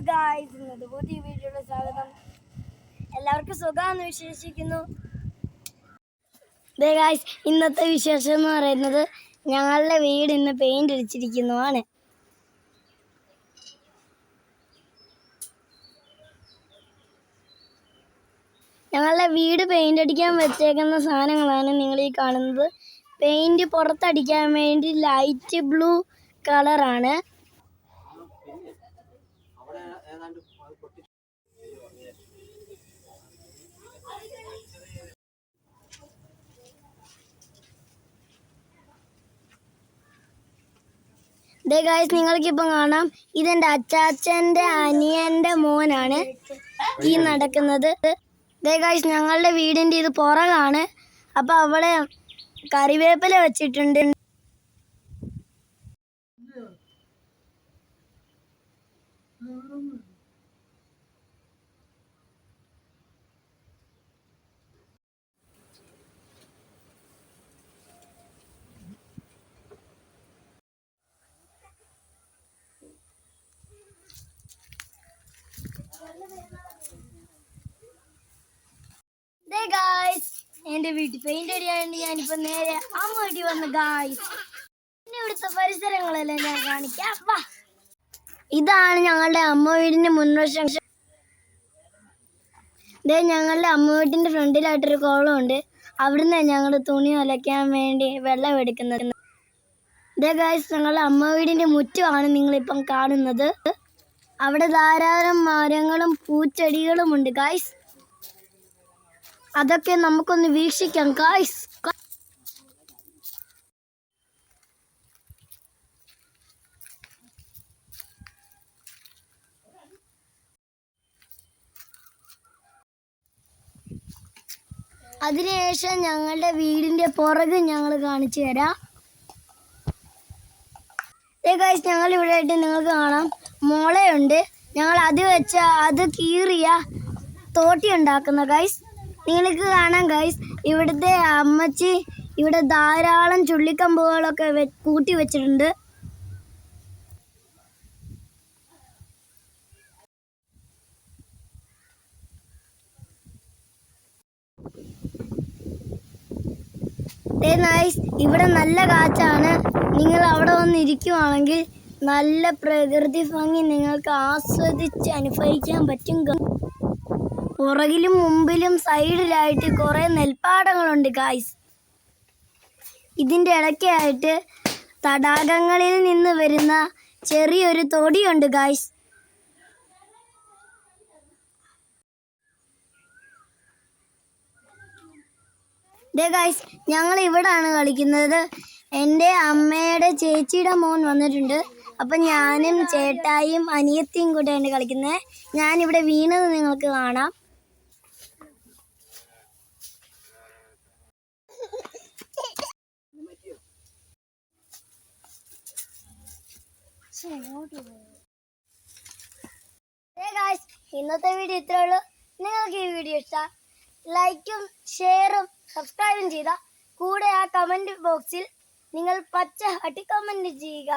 Guys, ഇന്നത്തെ പുതിയ വീഡിയോയുടെ സ്വാഗതം. എല്ലാവർക്കും സുഖമാണെന്ന് വിശ്വസിക്കുന്നു. ഗായ്സ്, ഇന്നത്തെ വിശേഷം എന്ന് പറയുന്നത് ഞങ്ങളുടെ വീട് ഇന്ന് പെയിന്റ് അടിച്ചിരിക്കുന്നതാണ്. ഞങ്ങളുടെ വീട് പെയിന്റ് അടിക്കാൻ വെച്ചേക്കുന്ന സാധനങ്ങളാണ് നിങ്ങൾ ഈ കാണുന്നത്. പെയിന്റ് പുറത്തടിക്കാൻ വേണ്ടി ലൈറ്റ് ബ്ലൂ കളറാണ്. ഗായ്സ്, നിങ്ങൾക്കിപ്പം കാണാം, ഇതെൻ്റെ അച്ചാച്ചൻ്റെ അനിയൻ്റെ മോനാണ് ഈ നടക്കുന്നത്. ഗായ്സ്, ഞങ്ങളുടെ വീടിൻ്റെ ഇത് പുറകാണ്. അപ്പോൾ അവിടെ കറിവേപ്പില വെച്ചിട്ടുണ്ട്. ഗായ്സ്, എൻ്റെ വീട്ടിൽ പെയിന്റ് അടിയാൻ വേണ്ടി ഞാനിപ്പോൾ നേരെ അമ്മ വീട്ടിൽ വന്നു. ഗായ്സ്, പിന്നെ ഇവിടുത്തെ പരിസരങ്ങളെല്ലാം ഞാൻ കാണിക്കാം. വാ, ഇതാണ് ഞങ്ങളുടെ അമ്മ വീടിൻ്റെ മുൻവശം. ഞങ്ങളുടെ അമ്മ വീട്ടിൻ്റെ ഫ്രണ്ടിലായിട്ടൊരു കുളമുണ്ട്. അവിടുന്ന് ഞങ്ങൾ തുണി അലക്കാൻ വേണ്ടി വെള്ളം എടുക്കുന്നത്. ഗായ്സ്, ഞങ്ങളുടെ അമ്മ വീടിൻ്റെ മുറ്റമാണ് നിങ്ങളിപ്പം കാണുന്നത്. അവിടെ ധാരാളം മരങ്ങളും പൂച്ചെടികളും ഉണ്ട്. ഗായ്സ്, അതൊക്കെ നമുക്കൊന്ന് വീക്ഷിക്കാം. ഗായ്സ്, അതിനുശേഷം ഞങ്ങളുടെ വീടിൻ്റെ പുറകെ ഞങ്ങൾ കാണിച്ചു തരാം. ഗായ്സ്, ഞങ്ങൾ ഇവിടെ ആയിട്ട് നിങ്ങൾക്ക് കാണാം, മുളയുണ്ട്. ഞങ്ങൾ അത് വെച്ച് അത് കീറിയ തോട്ടി ഉണ്ടാക്കുന്ന. ഗായ്സ്, നിങ്ങൾക്ക് കാണാം. ഗായ്സ്, ഇവിടുത്തെ അമ്മച്ചി ഇവിടെ ധാരാളം ചുള്ളിക്കമ്പുകളൊക്കെ കൂട്ടി വെച്ചിട്ടുണ്ട്. നൈസ്, ഇവിടെ നല്ല കാറ്റാണ്. നിങ്ങൾ അവിടെ വന്നിരിക്കുവാണെങ്കിൽ നല്ല പ്രകൃതി ഭംഗി നിങ്ങൾക്ക് ആസ്വദിച്ച് അനുഭവിക്കാൻ പറ്റും. പുറകിലും മുമ്പിലും സൈഡിലായിട്ട് കുറേ നെൽപ്പാടങ്ങളുണ്ട്. ഗായ്സ്, ഇതിൻ്റെ ഇടയ്ക്കായിട്ട് തടാകങ്ങളിൽ നിന്ന് വരുന്ന ചെറിയൊരു തൊടിയുണ്ട്. ഗായ്സ്, ഗായ്സ്, ഞങ്ങൾ ഇവിടാണ് കളിക്കുന്നത്. എൻ്റെ അമ്മയുടെ ചേച്ചിയുടെ മോൻ വന്നിട്ടുണ്ട്. അപ്പം ഞാനും ചേട്ടായും അനിയത്തിയും കൂടെയാണ് കളിക്കുന്നത്. ഞാനിവിടെ വീണത് നിങ്ങൾക്ക് കാണാം. ഗായ്സ്, ഇന്നത്തെ വീഡിയോ ഇത്രേ ഉള്ളൂ. നിങ്ങൾക്ക് ഈ വീഡിയോ ഇഷ്ടം ലൈക്കും ഷെയറും സബ്സ്ക്രൈബും ചെയ്ത കൂടെ ആ കമൻറ്റ് ബോക്സിൽ നിങ്ങൾ പച്ച ഹട്ടി കമൻറ്റ് ചെയ്യുക.